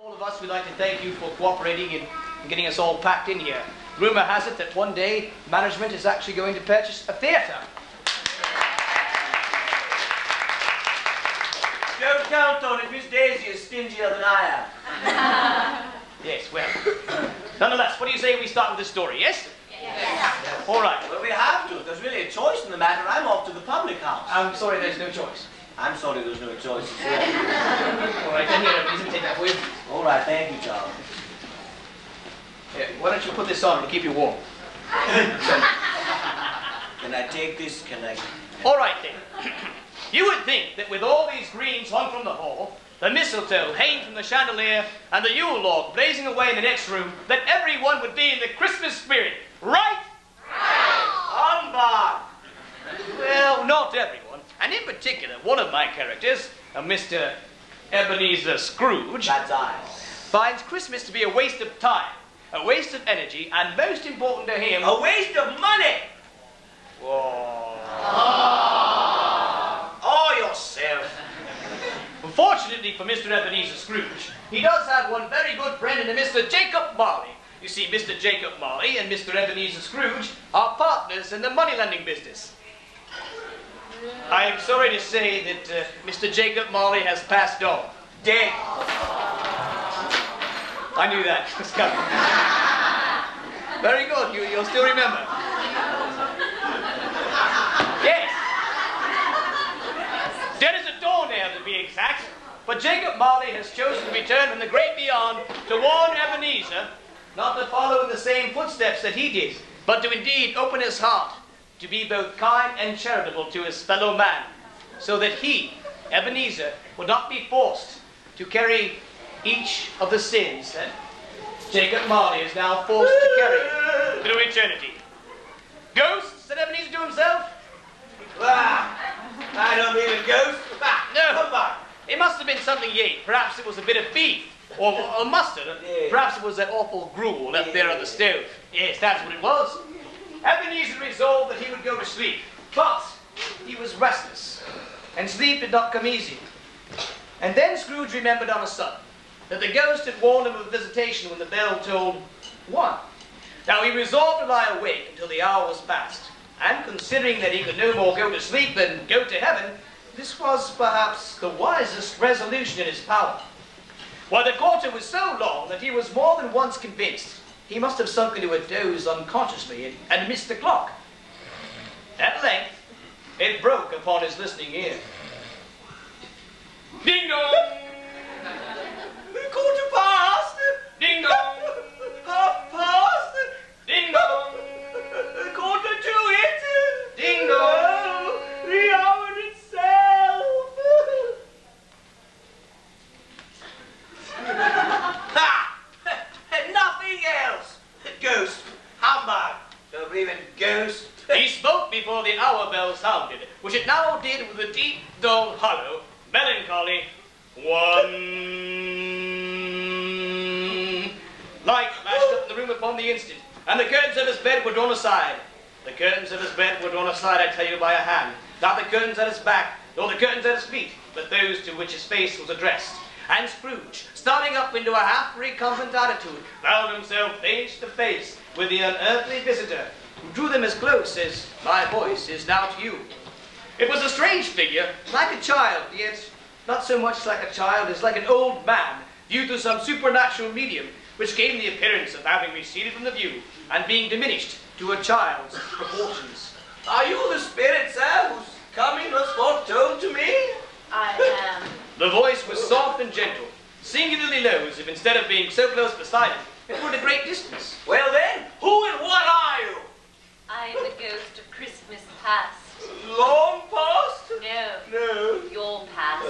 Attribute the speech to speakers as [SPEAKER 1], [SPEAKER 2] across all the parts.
[SPEAKER 1] All of us would like to thank you for cooperating in getting us all packed in here. Rumour has it that one day management is actually going to purchase a theatre.
[SPEAKER 2] Don't count on it. Miss Daisy is stingier than I am.
[SPEAKER 1] Yes, well, nonetheless, what do you say we start with the story, yes?
[SPEAKER 3] Yes.
[SPEAKER 1] All right.
[SPEAKER 2] Well, we have to. There's really a choice in the matter. I'm off to the public house.
[SPEAKER 1] I'm sorry, there's no choice.
[SPEAKER 2] I'm sorry there's no choice.
[SPEAKER 1] All right, then here, please take that for you.
[SPEAKER 2] All right, thank you, Charles.
[SPEAKER 1] Here, why don't you put this on, it'll keep you warm.
[SPEAKER 2] Can I take this? Can I...
[SPEAKER 1] All right, then. You would think that with all these greens hung from the hall, the mistletoe hanging from the chandelier, and the Yule log blazing away in the next room, that everyone would be in the Christmas spirit, right?
[SPEAKER 2] Humbug!
[SPEAKER 1] Well, not everyone. And in particular, one of my characters, a Mr. Ebenezer Scrooge,
[SPEAKER 2] That's I.
[SPEAKER 1] finds Christmas to be a waste of time, a waste of energy, and most important to him...
[SPEAKER 2] A waste of money!
[SPEAKER 1] Whoa.
[SPEAKER 2] Oh, yourself.
[SPEAKER 1] Unfortunately for Mr. Ebenezer Scrooge, he does have one very good friend in a Mr. Jacob Marley. You see, Mr. Jacob Marley and Mr. Ebenezer Scrooge are partners in the money-lending business. I am sorry to say that Mr. Jacob Marley has passed on.
[SPEAKER 2] Dead.
[SPEAKER 1] I knew that was coming. Very good, you'll still remember. Yes. Dead as a doornail, to be exact. But Jacob Marley has chosen to return from the great beyond to warn Ebenezer not to follow in the same footsteps that he did, but to indeed open his heart to be both kind and charitable to his fellow man, so that he, Ebenezer, would not be forced to carry each of the sins that Jacob Marley is now forced to carry through eternity. Ghosts, said Ebenezer to himself.
[SPEAKER 2] Ah, I don't believe in ghosts. Ah,
[SPEAKER 1] No.
[SPEAKER 2] Come back.
[SPEAKER 1] It must have been something he ate. Perhaps it was a bit of beef, or mustard.
[SPEAKER 2] Yeah.
[SPEAKER 1] Perhaps it was that awful gruel left there on the stove. Yes, that's what it was. Ebenezer resolved that he would go to sleep, but he was restless, and sleep did not come easy. And then Scrooge remembered on a sudden that the ghost had warned him of a visitation when the bell tolled 1. Now he resolved to lie awake until the hour was past, and considering that he could no more go to sleep than go to heaven, this was perhaps the wisest resolution in his power. While the quarter was so long that he was more than once convinced he must have sunk into a doze unconsciously and missed the clock. At length, it broke upon his listening ear. Ding dong!
[SPEAKER 2] Quarter past.
[SPEAKER 1] Ding dong!
[SPEAKER 2] Half past.
[SPEAKER 1] Ding dong!
[SPEAKER 2] Quarter to it.
[SPEAKER 1] Ding dong!
[SPEAKER 2] The hour itself. Ha! Nothing else. Ghost. Humbug. Don't believe in ghosts.
[SPEAKER 1] He spoke before the hour bell sounded, which it now did with a deep, dull, hollow, melancholy 1. Light flashed up in the room upon the instant, and the curtains of his bed were drawn aside. The curtains of his bed were drawn aside, I tell you, by a hand. Not the curtains at his back, nor the curtains at his feet, but those to which his face was addressed. And Scrooge, starting up into a half-recumbent attitude, found himself face to face with the unearthly visitor, who drew them as close as my voice is now to you. It was a strange figure, like a child, yet not so much like a child as like an old man, viewed through some supernatural medium, which gave him the appearance of having receded from the view, and being diminished to a child's proportions.
[SPEAKER 2] Are you the spirit, sir, whose coming was foretold to me?
[SPEAKER 3] I am.
[SPEAKER 1] The voice was soft and gentle, singularly low, as if instead of being so close beside him, it were at a great distance.
[SPEAKER 2] Well then, who and what are you?
[SPEAKER 3] I am the ghost of Christmas past.
[SPEAKER 2] Long past?
[SPEAKER 3] No, your past.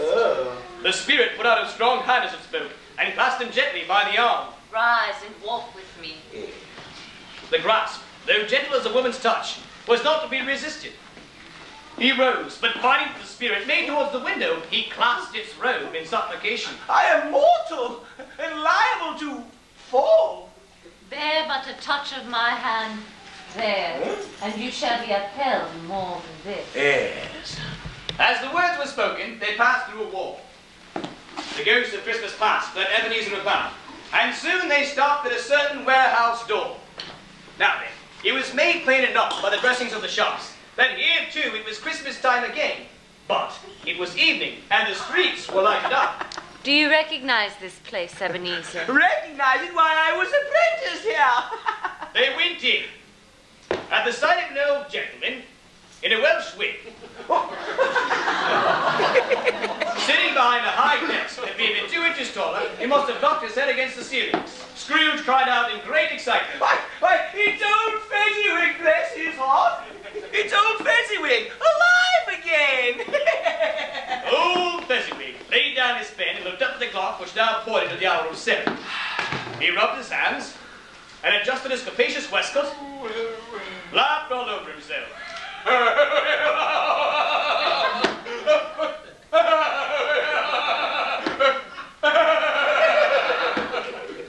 [SPEAKER 1] The spirit put out a strong hand as it spoke, and clasped him gently by the arm.
[SPEAKER 3] Rise and walk with me.
[SPEAKER 1] The grasp, though gentle as a woman's touch, was not to be resisted. He rose, but finding the spirit made towards the window, he clasped its robe in supplication.
[SPEAKER 2] I am mortal and liable to fall.
[SPEAKER 3] Bear but a touch of my hand there, and you shall be upheld more than this.
[SPEAKER 2] Yes.
[SPEAKER 1] As the words were spoken, they passed through a wall. the ghost of Christmas past, led Ebenezer about, and soon they stopped at a certain warehouse door. Now then, it was made plain enough by the dressings of the shops that here too it was Christmas time again, but it was evening and the streets were lighted up.
[SPEAKER 3] Do you recognize this place, Ebenezer?
[SPEAKER 2] Recognize it? Why, I was apprentice here.
[SPEAKER 1] They went in. At the sight of an old gentleman in a Welsh wig, sitting behind a high desk that being 2 inches taller, he must have knocked his head against the ceiling. Scrooge cried out in great excitement.
[SPEAKER 2] Why, it's old Fezziwig, bless his heart. It's old Fezziwig, alive again.
[SPEAKER 1] Old Fezziwig laid down his pen and looked up at the clock, which now pointed to the hour of 7. He rubbed his hands and adjusted his capacious waistcoat, laughed all over himself.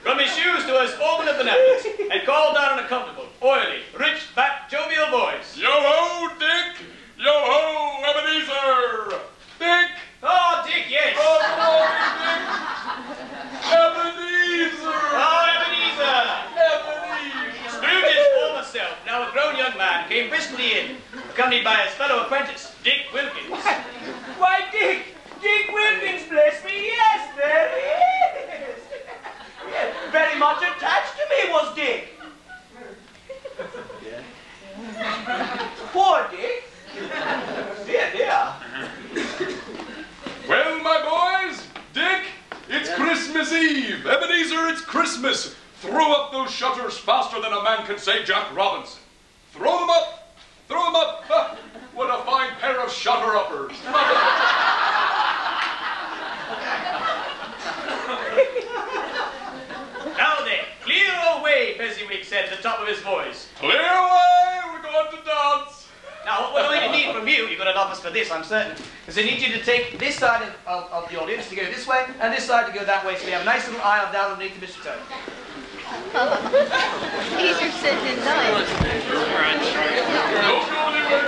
[SPEAKER 1] From his shoes to his open at the knackers, and called down in a comfortable, oily, rich, fat, jovial voice.
[SPEAKER 4] Yo-ho, Dick! Yo-ho, Ebenezer! Dick!
[SPEAKER 1] Oh, Dick, yes.
[SPEAKER 4] Oh, Dick! Ebenezer!
[SPEAKER 1] Oh, Ebenezer!
[SPEAKER 4] Ebenezer!
[SPEAKER 1] Scrooge's former self, now a grown young man, came briskly in, accompanied by his fellow apprentice, Dick Wilkins.
[SPEAKER 2] Why, Dick Wilkins, bless me, yes, there he is. Yes, very much attached to me was Dick. Poor Dick. Dear, dear.
[SPEAKER 4] Well, my boys, Dick, it's Christmas Eve. Ebenezer, it's Christmas. Throw up those shutters faster than a man can say Jack Robinson. Throw them up. Throw them up. Ha, what a fine pair of shutter-uppers.
[SPEAKER 1] Now then, clear away, Fezziwig said at the top of his voice.
[SPEAKER 4] Clear away, we're going to dance.
[SPEAKER 1] Now, what we're going to need from you, you've got an office for this, I'm certain, is I need you to take this side of the audience to go this way, and this side to go that way, so we have a nice little aisle down underneath the mistletoe.
[SPEAKER 3] These are sitting in nice.
[SPEAKER 4] Don't go anywhere.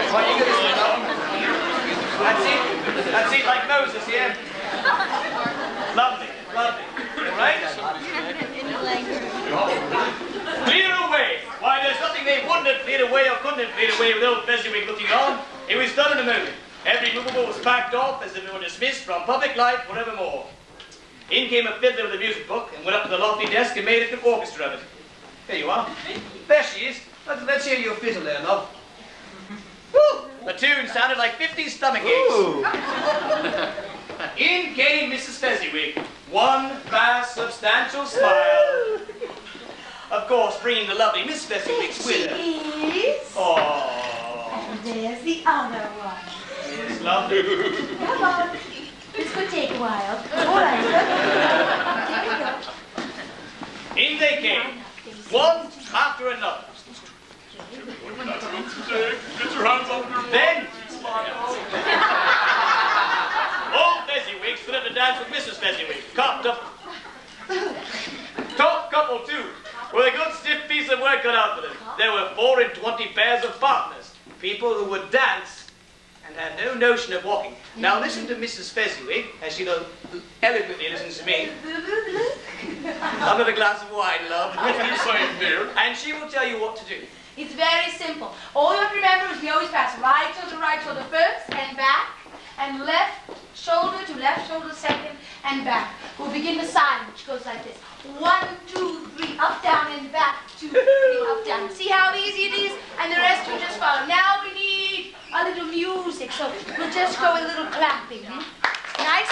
[SPEAKER 1] Well, you go this way, now. That's it, like Moses here. Lovely, lovely. All right? Clear away. Why, there's nothing they wouldn't have cleared away or couldn't have cleared away with old Fezziwig looking on. It was done in a moment. Every movable was packed off as if it were dismissed from public life forevermore. In came a fiddler with a music book and went up to the lofty desk and made an orchestra of it. There you are. There she is. Let's hear your fiddle there, love. Woo! The tune sounded like 50 stomach aches. In came Mrs. Fezziwig, one vast, substantial smile. Of course, bringing the lovely Miss Fezziwig with her.
[SPEAKER 5] Cheese.
[SPEAKER 1] Oh,
[SPEAKER 5] And there's the other one.
[SPEAKER 1] it's lovely.
[SPEAKER 5] Come on. This could take a while. All right. Here we go.
[SPEAKER 1] In they came, one after another.
[SPEAKER 4] Get your hands off your
[SPEAKER 1] Then, old Fezziwig stood up to dance with Mrs. Fezziwig, cocked up. Top couple, too, with a good stiff piece of work cut out for them. There were 4 and 20 pairs of partners, people who would dance and had no notion of walking. Now listen to Mrs. Fezziwig, as she eloquently listens to me. Under a glass of wine, love.
[SPEAKER 4] What are you saying, dear?
[SPEAKER 1] And she will tell you what to do.
[SPEAKER 5] It's very simple. All you have to remember is we always pass right shoulder first and back, and left shoulder to left shoulder second and back. We'll begin the sign, which goes like this. 1, 2, 3, up, down, and back. 2, 3, up, down. See how easy it is? And the rest will just follow. Now we need a little music, so we'll just go with a little clapping. Nice.